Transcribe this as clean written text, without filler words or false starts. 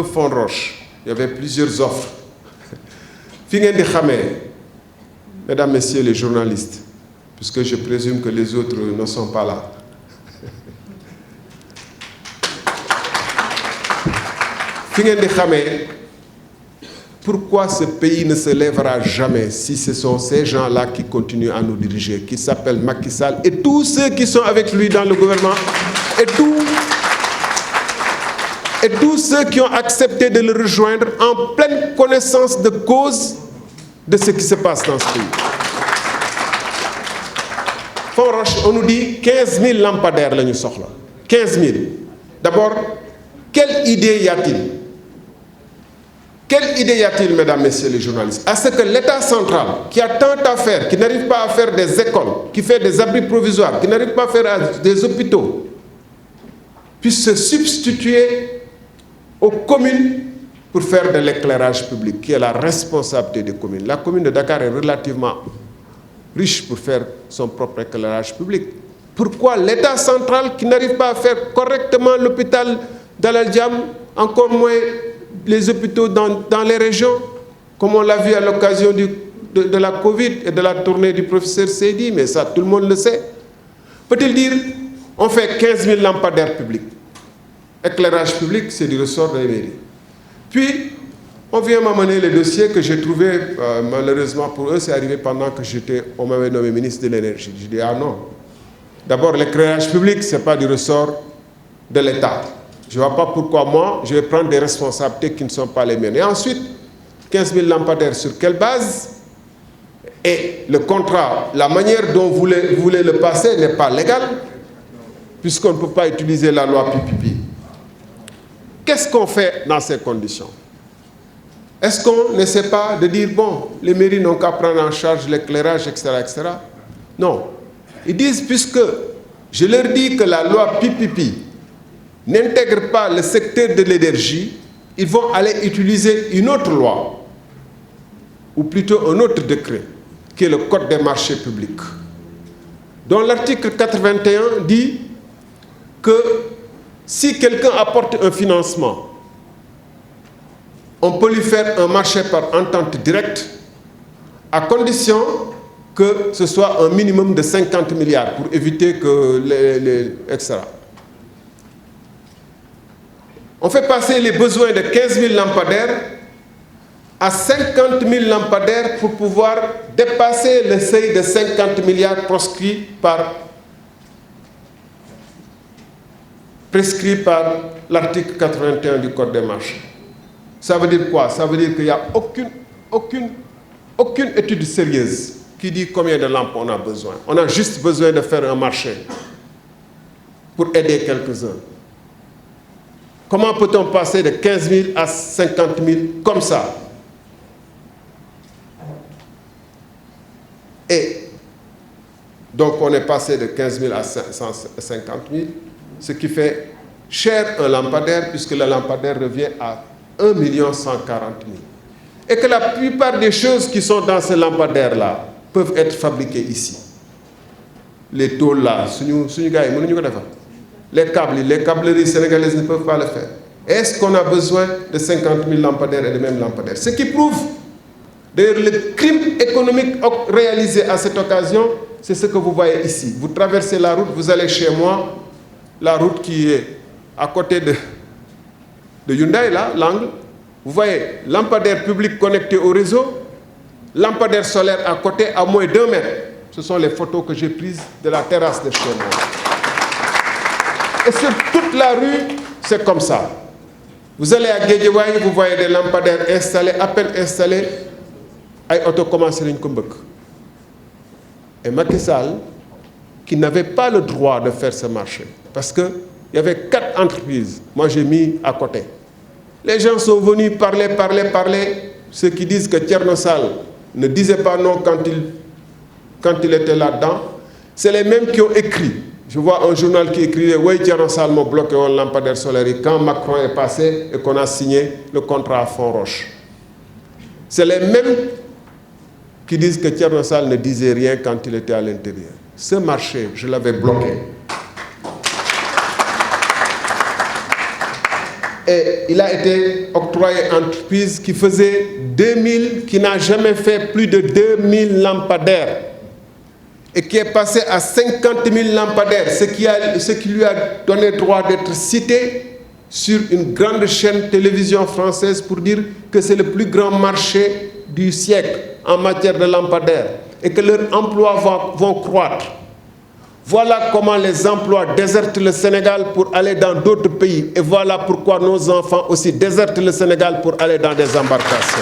feu Font-Roche, il y avait plusieurs offres. Mesdames, Messieurs les journalistes, puisque je présume que les autres ne sont pas là. Pourquoi ce pays ne se lèvera jamais si ce sont ces gens-là qui continuent à nous diriger, qui s'appellent Macky Sall et tous ceux qui sont avec lui dans le gouvernement et tous ceux qui ont accepté de le rejoindre en pleine connaissance de cause de ce qui se passe dans ce pays. Font-Roche, on nous dit 15 000 lampadaires, 15 000. D'abord, quelle idée y a-t-il? Quelle idée y a-t-il, mesdames, messieurs les journalistes, à ce que l'État central, qui a tant à faire, qui n'arrive pas à faire des écoles, qui fait des abris provisoires, qui n'arrive pas à faire des hôpitaux, puisse se substituer aux communes pour faire de l'éclairage public, qui est la responsabilité des communes. La commune de Dakar est relativement riche pour faire son propre éclairage public. Pourquoi l'État central, qui n'arrive pas à faire correctement l'hôpital d'Al Djam, encore moins les hôpitaux dans les régions, comme on l'a vu à l'occasion de la Covid et de la tournée du professeur Seydi, mais ça tout le monde le sait. Peut-il dire, on fait 15 000 lampadaires publics. Éclairage public, c'est du ressort des mairies. Puis, on vient m'amener les dossiers que j'ai trouvés, malheureusement pour eux, c'est arrivé pendant que on m'avait nommé ministre de l'énergie. Je dis, ah non. D'abord, l'éclairage public, ce n'est pas du ressort de l'État. Je ne vois pas pourquoi moi, je vais prendre des responsabilités qui ne sont pas les miennes. Et ensuite, 15 000 lampadaires, sur quelle base? Et le contrat, la manière dont vous voulez le passer n'est pas légale, puisqu'on ne peut pas utiliser la loi Pipipi. Qu'est-ce qu'on fait dans ces conditions? Est-ce qu'on n'essaie pas de dire, bon, les mairies n'ont qu'à prendre en charge l'éclairage, etc., etc. Non. Ils disent, puisque je leur dis que la loi Pipipi n'intègre pas le secteur de l'énergie, ils vont aller utiliser une autre loi, ou plutôt un autre décret, qui est le Code des marchés publics, dont l'article 81 dit que si quelqu'un apporte un financement, on peut lui faire un marché par entente directe, à condition que ce soit un minimum de 50 milliards, pour éviter que etc. On fait passer les besoins de 15 000 lampadaires à 50 000 lampadaires pour pouvoir dépasser le seuil de 50 milliards prescrit par l'article 81 du Code des marchés. Ça veut dire quoi? Ça veut dire qu'il n'y a aucune étude sérieuse qui dit combien de lampes on a besoin. On a juste besoin de faire un marché pour aider quelques-uns. Comment peut-on passer de 15 000 à 50 000 comme ça? Et donc on est passé de 15 000 à 50 000, ce qui fait cher un lampadaire, puisque le lampadaire revient à 1 140 000. Et que la plupart des choses qui sont dans ce lampadaire-là peuvent être fabriquées ici. Les tôles là, les câbleries sénégalaises ne peuvent pas le faire. Est-ce qu'on a besoin de 50 000 lampadaires et de même lampadaires? Ce qui prouve, d'ailleurs, le crime économique réalisé à cette occasion, c'est ce que vous voyez ici. Vous traversez la route, vous allez chez moi, la route qui est à côté de Hyundai, là, l'angle. Vous voyez, lampadaire public connecté au réseau, lampadaire solaire à côté, à moins d'1 mètre. Ce sont les photos que j'ai prises de la terrasse de chez moi. Et sur toute la rue, c'est comme ça. Vous allez à Guédiawaye, vous voyez des lampadaires installés, à peine installés, ay auto commencé nañ ko mbëkk. Et Macky Sall, qui n'avait pas le droit de faire ce marché, parce qu'il y avait 4 entreprises, moi j'ai mis à côté. Les gens sont venus parler. Ceux qui disent que Thierno Sall ne disait pas non quand il était là-dedans, c'est les mêmes qui ont écrit. Je vois un journal qui écrivait « Oui, Thierno Sall m'a bloqué un lampadaire solaire quand Macron est passé et qu'on a signé le contrat à Font-Roche. » C'est les mêmes qui disent que Thierno Sall ne disait rien quand il était à l'intérieur. Ce marché, je l'avais bloqué. Et il a été octroyé à une entreprise qui faisait 2000, qui n'a jamais fait plus de 2000 lampadaires et qui est passé à 50 000 lampadaires, ce qui lui a donné droit d'être cité sur une grande chaîne télévision française pour dire que c'est le plus grand marché du siècle en matière de lampadaires et que leurs emplois vont croître. Voilà comment les emplois désertent le Sénégal pour aller dans d'autres pays. Et voilà pourquoi nos enfants aussi désertent le Sénégal pour aller dans des embarcations.